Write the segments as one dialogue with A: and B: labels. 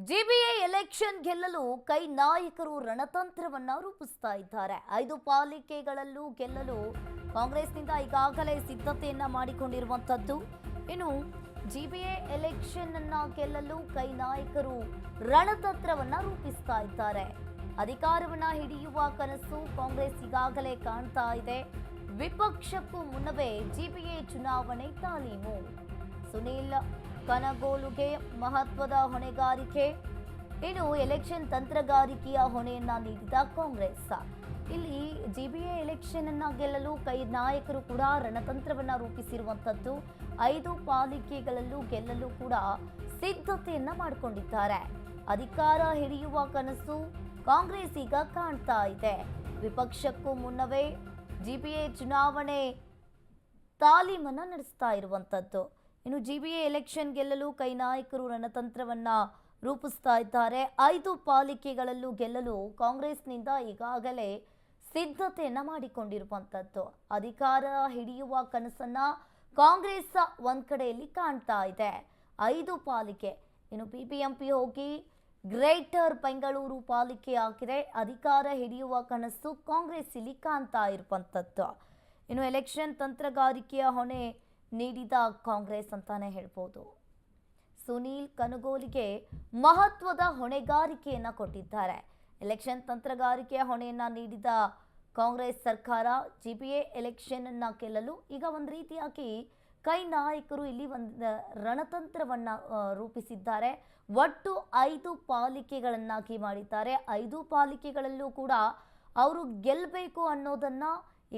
A: GBA election ಗೆಲ್ಲಲು ಕೈ ನಾಯಕರು ರಣತಂತ್ರವನ್ನ ರೂಪಿಸ್ತಾ ಇದ್ದಾರೆ. 5 ಪಾಲಿಕೆಗಳಲ್ಲೂ ಗೆಲ್ಲಲು ಕಾಂಗ್ರೆಸ್ನಿಂದ ಈಗಾಗಲೇ ಸಿದ್ಧತೆಯನ್ನ ಮಾಡಿಕೊಂಡಿರುವಂತದ್ದು. ಇನ್ನು ಜಿಬಿಎ ಎಲೆಕ್ಷನ್ ಅನ್ನ ಗೆಲ್ಲಲು ಕೈ ನಾಯಕರು ರಣತಂತ್ರವನ್ನ ರೂಪಿಸ್ತಾ ಇದ್ದಾರೆ. ಅಧಿಕಾರವನ್ನ ಹಿಡಿಯುವ ಕನಸು ಕಾಂಗ್ರೆಸ್ ಈಗಾಗಲೇ ಕಾಣ್ತಾ ಇದೆ. ವಿಪಕ್ಷಕ್ಕೂ ಮುನ್ನವೇ ಜಿಬಿಎ ಚುನಾವಣೆ ತಾಲೀಮು. ಸುನೀಲ್ ಕನಗೋಲುಗೆ ಮಹತ್ವದ ಹೊಣೆಗಾರಿಕೆ. ಇನ್ನು ಎಲೆಕ್ಷನ್ ತಂತ್ರಗಾರಿಕೆಯ ಹೊಣೆಯನ್ನ ನೀಡಿದ ಕಾಂಗ್ರೆಸ್. ಇಲ್ಲಿ ಜಿಬಿಎ ಎಲೆಕ್ಷನ್ ಅನ್ನ ಗೆಲ್ಲಲು ಕೈ ನಾಯಕರು ಕೂಡ ರಣತಂತ್ರವನ್ನ ರೂಪಿಸಿರುವಂತದ್ದು. 5 ಪಾಲಿಕೆಗಳಲ್ಲೂ ಗೆಲ್ಲಲು ಕೂಡ ಸಿದ್ಧತೆಯನ್ನ ಮಾಡಿಕೊಂಡಿದ್ದಾರೆ. ಅಧಿಕಾರ ಹಿಡಿಯುವ ಕನಸು ಕಾಂಗ್ರೆಸ್ ಈಗ ಕಾಣ್ತಾ ಇದೆ. ವಿಪಕ್ಷಕ್ಕೂ ಮುನ್ನವೇ ಜಿಬಿಎ ಚುನಾವಣೆ ತಾಲೀಮನ್ನ ನಡೆಸ್ತಾ ಇರುವಂತದ್ದು. ಇನ್ನು ಜಿಬಿಎ ಎಲೆಕ್ಷನ್ ಗೆಲ್ಲಲು ಕೈ ನಾಯಕರು ರಣತಂತ್ರವನ್ನ ರೂಪಿಸ್ತಾ ಇದ್ದಾರೆ. 5 ಪಾಲಿಕೆಗಳಲ್ಲೂ ಗೆಲ್ಲಲು ಕಾಂಗ್ರೆಸ್ನಿಂದ ಈಗಾಗಲೇ ಸಿದ್ಧತೆಯನ್ನ ಮಾಡಿಕೊಂಡಿರುವಂತದ್ದು. ಅಧಿಕಾರ ಹಿಡಿಯುವ ಕನಸನ್ನ ಕಾಂಗ್ರೆಸ್ ಒಂದ್ ಕಡೆಯಲ್ಲಿ ಕಾಣ್ತಾ ಇದೆ. 5 ಪಾಲಿಕೆ ಇನ್ನು ಬಿಬಿಎಂಪಿ ಹೋಗಿ ಗ್ರೇಟರ್ ಬೆಂಗಳೂರು ಪಾಲಿಕೆ ಆಗಿದೆ. ಅಧಿಕಾರ ಹಿಡಿಯುವ ಕನಸು ಕಾಂಗ್ರೆಸ್ ಇಲ್ಲಿ ಕಾಣ್ತಾ ಇರುವಂತದ್ದು. ಇನ್ನು ಎಲೆಕ್ಷನ್ ತಂತ್ರಗಾರಿಕೆಯ ಹೊಣೆ ನೀಡಿದ ಕಾಂಗ್ರೆಸ್ ಅಂತಾನೆ ಹೇಳ್ಬೋದು. ಸುನೀಲ್ ಕನಗೋಲಿಗೆ ಮಹತ್ವದ ಹೊಣೆಗಾರಿಕೆಯನ್ನ ಕೊಟ್ಟಿದ್ದಾರೆ. ಎಲೆಕ್ಷನ್ ತಂತ್ರಗಾರಿಕೆಯ ಹೊಣೆಯನ್ನ ನೀಡಿದ ಕಾಂಗ್ರೆಸ್ ಸರ್ಕಾರ ಜಿಬಿಎ ಎಲೆಕ್ಷನ್ ಅನ್ನ ಗೆಲ್ಲಲು ಈಗ ಒಂದು ರೀತಿಯಾಗಿ ಕೈ ನಾಯಕರು ಇಲ್ಲಿ ಒಂದು ರಣತಂತ್ರವನ್ನ ರೂಪಿಸಿದ್ದಾರೆ. ಒಟ್ಟು 5 ಪಾಲಿಕೆಗಳನ್ನಾಗಿ ಮಾಡಿದ್ದಾರೆ. 5 ಪಾಲಿಕೆಗಳಲ್ಲೂ ಕೂಡ ಅವರು ಗೆಲ್ಲಬೇಕು ಅನ್ನೋದನ್ನ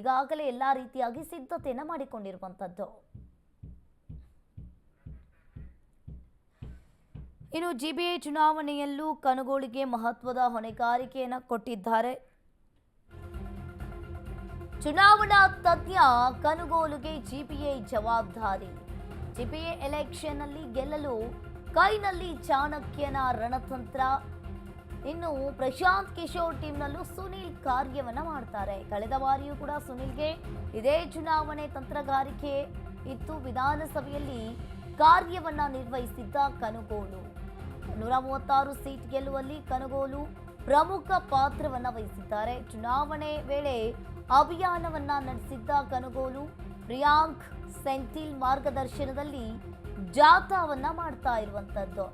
A: ಈಗಾಗಲೇ ಎಲ್ಲಾ ರೀತಿಯಾಗಿ ಸಿದ್ಧತೆಯನ್ನ ಮಾಡಿಕೊಂಡಿರುವಂತದ್ದು. ಇನ್ನು ಜಿಬಿಎ ಚುನಾವಣೆಯಲ್ಲೂ ಕನಗೋಳಿಗೆ ಮಹತ್ವದ ಹೊಣೆಗಾರಿಕೆಯನ್ನು ಕೊಟ್ಟಿದ್ದಾರೆ. ಚುನಾವಣಾ ತಜ್ಞ ಕನಗೋಲುಗೆ ಜಿಬಿಎ ಜವಾಬ್ದಾರಿ. ಜಿಬಿಎ ಎಲೆಕ್ಷನ್ ಅಲ್ಲಿ ಗೆಲ್ಲಲು ಕೈನಲ್ಲಿ ಚಾಣಕ್ಯನ ರಣತಂತ್ರ. ಇನ್ನು ಪ್ರಶಾಂತ್ ಕಿಶೋರ್ ಟೀಮ್ನಲ್ಲೂ ಸುನೀಲ್ ಕಾರ್ಯವನ್ನ ಮಾಡ್ತಾರೆ. ಕಳೆದ ಬಾರಿಯೂ ಕೂಡ ಸುನೀಲ್ಗೆ ಇದೇ ಚುನಾವಣೆ ತಂತ್ರಗಾರಿಕೆ ಇತ್ತು. ವಿಧಾನಸಭೆಯಲ್ಲಿ ಕಾರ್ಯವನ್ನ ನಿರ್ವಹಿಸಿದ್ದ ಕನಗೋಲು 136 ಸೀಟ್ ಗೆಲ್ಲುವಲ್ಲಿ ಕನಗೋಲು ಪ್ರಮುಖ ಪಾತ್ರವನ್ನ ವಹಿಸಿದ್ದಾರೆ. ಚುನಾವಣೆ ವೇಳೆ ಅಭಿಯಾನವನ್ನ ನಡೆಸಿದ್ದ ಕನಗೋಲು ಪ್ರಿಯಾಂಕ್ ಸೆಂಥಿಲ್ ಮಾರ್ಗದರ್ಶನದಲ್ಲಿ ಜಾಥಾವನ್ನ ಮಾಡ್ತಾ ಇರುವಂತದ್ದು.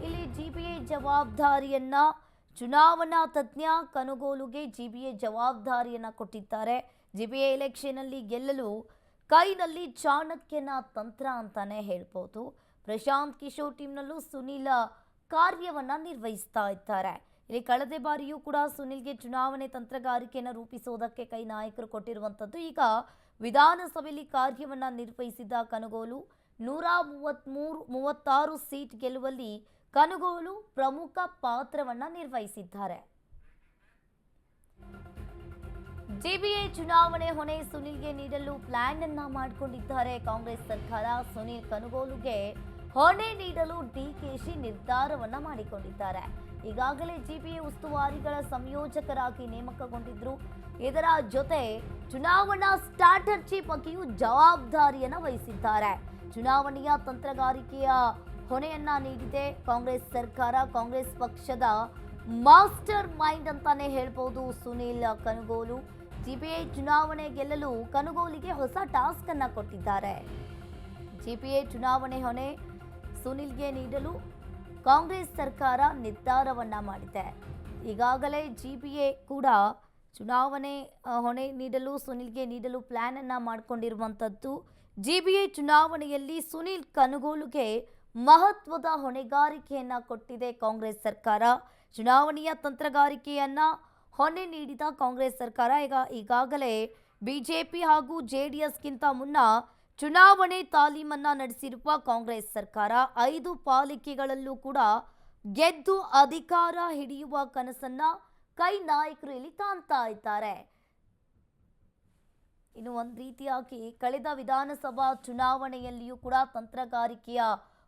A: ಇಲ್ಲಿ ಜಿಬಿಎ ಜವಾಬ್ದಾರಿಯನ್ನ ಚುನಾವಣಾ ತಜ್ಞ ಕನಗೋಲುಗೆ ಜಿಬಿಎ ಜವಾಬ್ದಾರಿಯನ್ನ ಕೊಟ್ಟಿದ್ದಾರೆ. ಜಿಬಿಎ ಎಲೆಕ್ಷನ್ ಅಲ್ಲಿ ಗೆಲ್ಲಲು ಕೈನಲ್ಲಿ ಚಾಣಕ್ಯನ ತಂತ್ರ ಅಂತಾನೆ ಹೇಳ್ಬೋದು. ಪ್ರಶಾಂತ್ ಕಿಶೋರ್ ಟೀಮ್ನಲ್ಲೂ ಸುನೀಲ್ ಕಾರ್ಯವನ್ನ ನಿರ್ವಹಿಸ್ತಾ ಇದ್ದಾರೆ. ಇಲ್ಲಿ ಕಳೆದ ಬಾರಿಯೂ ಕೂಡ ಸುನೀಲ್ಗೆ ಚುನಾವಣೆ ತಂತ್ರಗಾರಿಕೆಯನ್ನು ರೂಪಿಸೋದಕ್ಕೆ ಕೈ ನಾಯಕರು ಕೊಟ್ಟಿರುವಂತದ್ದು. ಈಗ ವಿಧಾನಸಭೆಯಲ್ಲಿ ಕಾರ್ಯವನ್ನ ನಿರ್ವಹಿಸಿದ ಕನಗೋಲು 136 ಸೀಟ್ ಗೆಲ್ಲುವಲ್ಲಿ ಕನಗೋಲು ಪ್ರಮುಖ ಪಾತ್ರವನ್ನ ನಿರ್ವಹಿಸಿದ್ದಾರೆ. ಜಿಬಿಎ ಚುನಾವಣೆ ಹೊಣೆ ಸುನೀಲ್ಗೆ ನೀಡಲು ಪ್ಲಾನ್ ಅನ್ನ ಮಾಡಿಕೊಂಡಿದ್ದಾರೆ ಕಾಂಗ್ರೆಸ್ ಸರ್ಕಾರ. ಸುನೀಲ್ ಕನಗೋಲುಗೆ ಹೊಣೆ ನೀಡಲು ಡಿಕೆಶಿ ನಿರ್ಧಾರವನ್ನ ಮಾಡಿಕೊಂಡಿದ್ದಾರೆ. ಈಗಾಗಲೇ ಜಿಬಿಎ ಉಸ್ತುವಾರಿಗಳ ಸಂಯೋಜಕರಾಗಿ ನೇಮಕಗೊಂಡಿದ್ರು. ಇದರ ಜೊತೆ ಚುನಾವಣಾ ಸ್ಟ್ರಾಟಜಿ ಬಗ್ಗೆಯೂ ಜವಾಬ್ದಾರಿಯನ್ನ ವಹಿಸಿದ್ದಾರೆ. ಚುನಾವಣೆಯ ತಂತ್ರಗಾರಿಕೆಯ ಹೊಣೆಯನ್ನ ನೀಡಿದೆ ಕಾಂಗ್ರೆಸ್ ಸರ್ಕಾರ. ಕಾಂಗ್ರೆಸ್ ಪಕ್ಷದ ಮಾಸ್ಟರ್ ಮೈಂಡ್ ಅಂತಾನೆ ಹೇಳ್ಬೋದು ಸುನೀಲ್ ಕನಗೋಲು. ಜಿಬಿಎ ಚುನಾವಣೆ ಗೆಲ್ಲಲು ಕನಗೋಲಿಗೆ ಹೊಸ ಟಾಸ್ಕ್ ಅನ್ನ ಕೊಟ್ಟಿದ್ದಾರೆ. ಜಿಬಿಎ ಚುನಾವಣೆ ಹೊಣೆ ಸುನೀಲ್ಗೆ ನೀಡಲು ಕಾಂಗ್ರೆಸ್ ಸರ್ಕಾರ ನಿರ್ಧಾರವನ್ನ ಮಾಡಿದೆ. ಈಗಾಗಲೇ ಜಿಬಿಎ ಕೂಡ ಚುನಾವಣೆ ಹೊಣೆ ನೀಡಲು ಸುನೀಲ್ಗೆ ನೀಡಲು ಪ್ಲಾನ್ ಅನ್ನ ಮಾಡಿಕೊಂಡಿರುವಂತದ್ದು. ಜಿಬಿಎ ಚುನಾವಣೆಯಲ್ಲಿ ಸುನೀಲ್ ಕನಗೋಲುಗೆ ಮಹತ್ವದ ಹೊಣೆಗಾರಿಕೆಯನ್ನ ಕೊಟ್ಟಿದೆ ಕಾಂಗ್ರೆಸ್ ಸರ್ಕಾರ. ಚುನಾವಣೆಯ ತಂತ್ರಗಾರಿಕೆಯನ್ನ ಹೊಣೆ ನೀಡಿದ ಕಾಂಗ್ರೆಸ್ ಸರ್ಕಾರ ಈಗಾಗಲೇ ಬಿಜೆಪಿ ಹಾಗೂ ಜೆಡಿಎಸ್ಗಿಂತ ಮುನ್ನ ಚುನಾವಣೆ ತಾಲೀಮನ್ನ ನಡೆಸಿರುವ ಕಾಂಗ್ರೆಸ್ ಸರ್ಕಾರ 5 ಪಾಲಿಕೆಗಳಲ್ಲೂ ಕೂಡ ಗೆದ್ದು ಅಧಿಕಾರ ಹಿಡಿಯುವ ಕನಸನ್ನ ಕೈ ನಾಯಕರು ಇಲ್ಲಿ ಕಾಣ್ತಾ ಇದ್ದಾರೆ. ಇನ್ನು ಒಂದು ರೀತಿಯಾಗಿ ಕಳೆದ ವಿಧಾನಸಭಾ ಚುನಾವಣೆಯಲ್ಲಿಯೂ ಕೂಡ ತಂತ್ರಗಾರಿಕೆಯ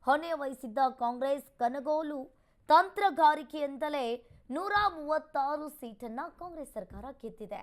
A: ಹೊಣೆ ವಹಿಸಿದ್ದ ಕಾಂಗ್ರೆಸ್ ಕನಗೋಲು ತಂತ್ರಗಾರಿಕೆಯಿಂದಲೇ 136 ಸೀಟನ್ನ ಕಾಂಗ್ರೆಸ್ ಸರ್ಕಾರ ಗೆದ್ದಿದೆ.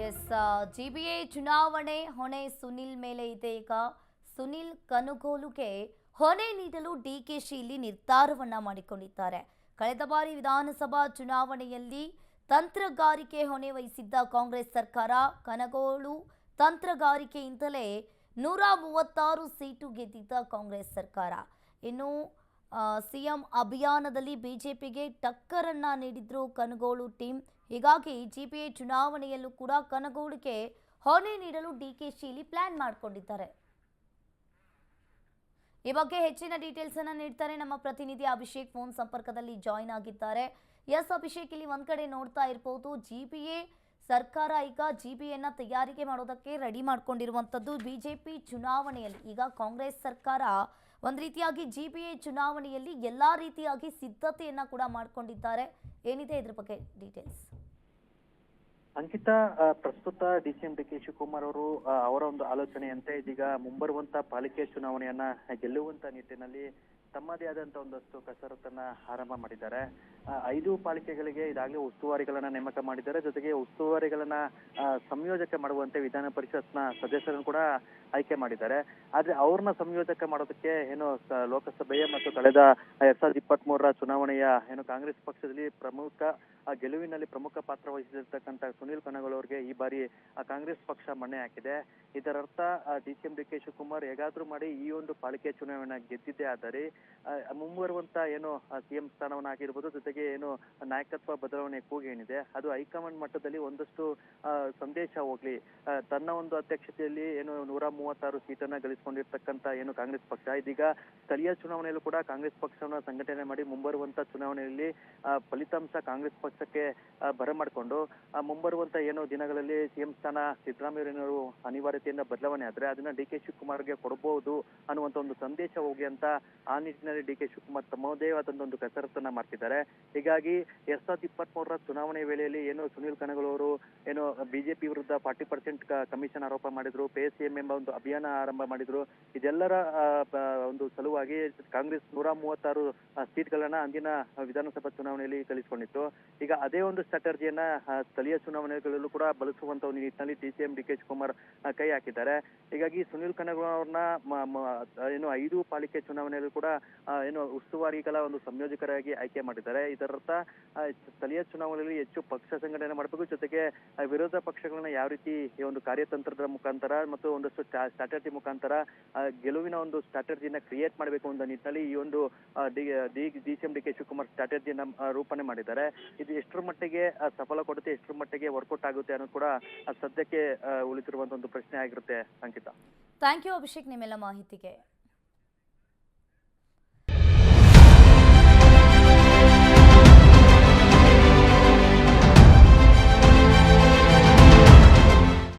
A: ಎಸ್, ಜಿಬಿಎ ಚುನಾವಣೆ ಹೊಣೆ ಸುನಿಲ್ ಮೇಲೆ ಇದೆ. ಈಗ ಸುನಿಲ್ ಕನಗೋಲುಗೆ ಹೊಣೆ ನೀಡಲು ಡಿಕೆಶಿ ಇಲ್ಲಿ ನಿರ್ಧಾರವನ್ನ ಮಾಡಿಕೊಂಡಿದ್ದಾರೆ. ಕಳೆದ ಬಾರಿ ವಿಧಾನಸಭಾ ಚುನಾವಣೆಯಲ್ಲಿ ತಂತ್ರಗಾರಿಕೆ ಹೊಣೆ ವಹಿಸಿದ್ದ ಕಾಂಗ್ರೆಸ್ ಸರ್ಕಾರ ಕನಗೋಳು ತಂತ್ರಗಾರಿಕೆಯಿಂದಲೇ 136 ಸೀಟು ಗೆದ್ದಿದ್ದ ಕಾಂಗ್ರೆಸ್ ಸರ್ಕಾರ. ಇನ್ನು ಸಿಎಂ ಅಭಿಯಾನದಲ್ಲಿ ಬಿಜೆಪಿಗೆ ಟಕ್ಕರನ್ನ ನೀಡಿದ್ರು ಕನಗೋಳು ಟೀಮ್. ಹೀಗಾಗಿ ಜಿಬಿಎ ಚುನಾವಣೆಯಲ್ಲೂ ಕೂಡ ಕನಗೋಳಿಗೆ ಹೊಣೆ ನೀಡಲು ಡಿಕೆಶಿ ಇಲ್ಲಿ ಪ್ಲಾನ್ ಮಾಡಿಕೊಂಡಿದ್ದಾರೆ. ಈ ಬಗ್ಗೆ ಹೆಚ್ಚಿನ ಡೀಟೇಲ್ಸ್ ಅನ್ನ ನೀಡ್ತಾರೆ ನಮ್ಮ ಪ್ರತಿನಿಧಿ ಅಭಿಷೇಕ್. ಫೋನ್ ಸಂಪರ್ಕದಲ್ಲಿ ಜಾಯಿನ್ ಆಗಿದ್ದಾರೆ. ಎಸ್ ಅಭಿಷೇಕ್, ಇಲ್ಲಿ ಒಂದ್ ಕಡೆ ನೋಡ್ತಾ ಇರಬಹುದು ಜಿಬಿಎ ಸರ್ಕಾರ ಈಗ ಜಿಬಿಎನ್ನ ತಯಾರಿಕೆ ಮಾಡೋದಕ್ಕೆ ರೆಡಿ ಮಾಡ್ಕೊಂಡಿರುವಂತದ್ದು. ಬಿಜೆಪಿ ಚುನಾವಣೆಯಲ್ಲಿ ಈಗ ಕಾಂಗ್ರೆಸ್ ಸರ್ಕಾರ ಒಂದ್ ರೀತಿಯಾಗಿ ಜಿಬಿಎ ಚುನಾವಣೆಯಲ್ಲಿ ಎಲ್ಲಾ ರೀತಿಯಾಗಿ ಸಿದ್ಧತೆಯನ್ನ ಕೂಡ ಮಾಡ್ಕೊಂಡಿದ್ದಾರೆ. ಏನಿದೆ ಇದ್ರ ಬಗ್ಗೆ ಡೀಟೇಲ್ಸ್?
B: ಅಂಕಿತಾ, ಪ್ರಸ್ತುತ ಡಿಸಿಎಂ ಡಿಕೆ ಶಿವಕುಮಾರ್ ಅವರು ಅವರ ಒಂದು ಆಲೋಚನೆಯಂತೆ ಇದೀಗ ಮುಂಬರುವಂತ ಪಾಲಿಕೆ ಚುನಾವಣೆಯನ್ನ ಗೆಲ್ಲುವಂತ ನಿಟ್ಟಿನಲ್ಲಿ ತಮ್ಮದೇ ಆದಂತ ಒಂದಷ್ಟು ಕಸರತ್ತನ್ನ ಆರಂಭ ಮಾಡಿದ್ದಾರೆ. 5 ಪಾಲಿಕೆಗಳಿಗೆ ಈಗಾಗಲೇ ಉಸ್ತುವಾರಿಗಳನ್ನ ನೇಮಕ ಮಾಡಿದ್ದಾರೆ. ಜೊತೆಗೆ ಉಸ್ತುವಾರಿಗಳನ್ನ ಸಂಯೋಜಕ ಮಾಡುವಂತೆ ವಿಧಾನ ಪರಿಷತ್ನ ಸದಸ್ಯರನ್ನು ಕೂಡ ಆಯ್ಕೆ ಮಾಡಿದ್ದಾರೆ. ಆದ್ರೆ ಅವ್ರನ್ನ ಸಂಯೋಜಕ ಮಾಡೋದಕ್ಕೆ ಏನು ಲೋಕಸಭೆಯ ಮತ್ತು ಕಳೆದ 2023ರ ಚುನಾವಣೆಯ ಏನು ಕಾಂಗ್ರೆಸ್ ಪಕ್ಷದಲ್ಲಿ ಪ್ರಮುಖ ಗೆಲುವಿನಲ್ಲಿ ಪ್ರಮುಖ ಪಾತ್ರ ವಹಿಸಿರ್ತಕ್ಕಂಥ ಸುನಿಲ್ ಕನಗೋಳು ಅವರಿಗೆ ಈ ಬಾರಿ ಕಾಂಗ್ರೆಸ್ ಪಕ್ಷ ಮಣೆ ಹಾಕಿದೆ. ಇದರರ್ಥ ಡಿಸಿಎಂ ಡಿಕೆ ಶಿವಕುಮಾರ್ ಹೇಗಾದ್ರೂ ಮಾಡಿ ಈ ಒಂದು ಪಾಲಿಕೆ ಚುನಾವಣೆ ಗೆದ್ದಿದ್ದೇ ಆದರೆ ಮುಂಬರುವಂತ ಏನು ಸಿಎಂ ಸ್ಥಾನವನ್ನ ಆಗಿರ್ಬೋದು, ಜೊತೆಗೆ ಏನು ನಾಯಕತ್ವ ಬದಲಾವಣೆ ಕೂಗೇನಿದೆ ಅದು ಹೈಕಮಾಂಡ್ ಮಟ್ಟದಲ್ಲಿ ಒಂದಷ್ಟು ಸಂದೇಶ ಹೋಗ್ಲಿ. ತನ್ನ ಒಂದು ಅಧ್ಯಕ್ಷತೆಯಲ್ಲಿ ಏನು 136 ಸೀಟನ್ನ ಗಳಿಸಿಕೊಂಡಿರ್ತಕ್ಕಂಥ ಏನು ಕಾಂಗ್ರೆಸ್ ಪಕ್ಷ ಇದೀಗ ಸ್ಥಳೀಯ ಚುನಾವಣೆಯಲ್ಲೂ ಕೂಡ ಕಾಂಗ್ರೆಸ್ ಪಕ್ಷವನ್ನ ಸಂಘಟನೆ ಮಾಡಿ ಮುಂಬರುವಂತ ಚುನಾವಣೆಯಲ್ಲಿ ಫಲಿತಾಂಶ ಕಾಂಗ್ರೆಸ್ ಪಕ್ಷಕ್ಕೆ ಬರಮಾಡಿಕೊಂಡು ಮುಂಬರುವಂತ ಏನು ದಿನಗಳಲ್ಲಿ ಸಿಎಂ ಸ್ಥಾನ ಸಿದ್ದರಾಮಯ್ಯನವರು ಅನಿವಾರ್ಯತೆಯಿಂದ ಬದಲಾವಣೆ ಆದ್ರೆ ಅದನ್ನ ಡಿಕೆ ಶಿವಕುಮಾರ್ಗೆ ಕೊಡಬಹುದು ಅನ್ನುವಂತ ಒಂದು ಸಂದೇಶ ಹೋಗಿ ಅಂತ ಆ ನಿಟ್ಟಿನಲ್ಲಿ ಡಿಕೆ ಶಿವಕುಮಾರ್ ತಮ್ಮದೇ ಆದಂತ ಒಂದು ಕಸರತ್ತನ್ನ ಮಾಡ್ತಿದ್ದಾರೆ. ಹೀಗಾಗಿ 2023ರ ಚುನಾವಣೆ ವೇಳೆಯಲ್ಲಿ ಏನು ಸುನಿಲ್ ಕನಗೋಳು ಅವರು ಏನು ಬಿಜೆಪಿ ವಿರುದ್ಧ 40% ಕಮಿಷನ್ ಆರೋಪ ಮಾಡಿದ್ರು, ಪೇ ಸಿಎಂ ಎಂಬ ಒಂದು ಅಭಿಯಾನ ಆರಂಭ ಮಾಡಿದ್ರು. ಇದೆಲ್ಲರ ಒಂದು ಸಲುವಾಗಿ ಕಾಂಗ್ರೆಸ್ 136 ಸೀಟ್ಗಳನ್ನ ಅಂದಿನ ವಿಧಾನಸಭಾ ಚುನಾವಣೆಯಲ್ಲಿ ಗಳಿಸಿಕೊಂಡಿತ್ತು. ಈಗ ಅದೇ ಒಂದು ಸ್ಟ್ರಾಟಜಿಯನ್ನ ಸ್ಥಳೀಯ ಚುನಾವಣೆಗಳಲ್ಲೂ ಕೂಡ ಬಳಸುವಂತ ಒಂದು ನಿಟ್ಟಿನಲ್ಲಿ ಡಿಸಿಎಂ ಡಿಕೆ ಶಿವಕುಮಾರ್ ಕೈ ಹಾಕಿದ್ದಾರೆ. ಹೀಗಾಗಿ ಸುನಿಲ್ ಕನಗೋಳು ಅವ್ರನ್ನ ಏನು 5 ಪಾಲಿಕೆ ಚುನಾವಣೆಯಲ್ಲೂ ಕೂಡ ಏನು ಉಸ್ತುವಾರಿಗಳ ಒಂದು ಸಂಯೋಜಕರಾಗಿ ಆಯ್ಕೆ ಮಾಡಿದ್ದಾರೆ. ಇದರರ್ಥ ಸ್ಥಳೀಯ ಚುನಾವಣೆಯಲ್ಲಿ ಹೆಚ್ಚು ಪಕ್ಷ ಸಂಘಟನೆ ಮಾಡಬೇಕು, ಜೊತೆಗೆ ವಿರೋಧ ಪಕ್ಷಗಳನ್ನ ಯಾವ ರೀತಿ ಈ ಒಂದು ಕಾರ್ಯತಂತ್ರದ ಮುಖಾಂತರ ಮತ್ತು ಒಂದಷ್ಟು ಸ್ಟ್ರಾಟಜಿ ಮುಖಾಂತರ ಗೆಲುವಿನ ಒಂದು ಸ್ಟ್ರಾಟಜಿನ ಕ್ರಿಯೇಟ್ ಮಾಡಬೇಕು ಅನ್ನೋ ನಿಟ್ಟಿನಲ್ಲಿ ಈ ಒಂದು ಡಿಸಿಎಂ ಡಿಕೆ ಶಿವಕುಮಾರ್ ಸ್ಟ್ರಾಟಜಿಯನ್ನ ರೂಪಣೆ ಮಾಡಿದ್ದಾರೆ. ಇದು ಎಷ್ಟರ ಮಟ್ಟಿಗೆ ಸಫಲ ಕೊಡುತ್ತೆ, ಎಷ್ಟರ ಮಟ್ಟಿಗೆ ವರ್ಕೌಟ್ ಆಗುತ್ತೆ ಅನ್ನೋದು ಕೂಡ ಸದ್ಯಕ್ಕೆ ಉಳಿದಿರುವಂತ ಒಂದು ಪ್ರಶ್ನೆ ಆಗಿರುತ್ತೆ. ಅಂಕಿತಾ,
A: ಥ್ಯಾಂಕ್ ಯು ಅಭಿಷೇಕ್ ನಿಮ್ಮೆಲ್ಲ ಮಾಹಿತಿಗೆ.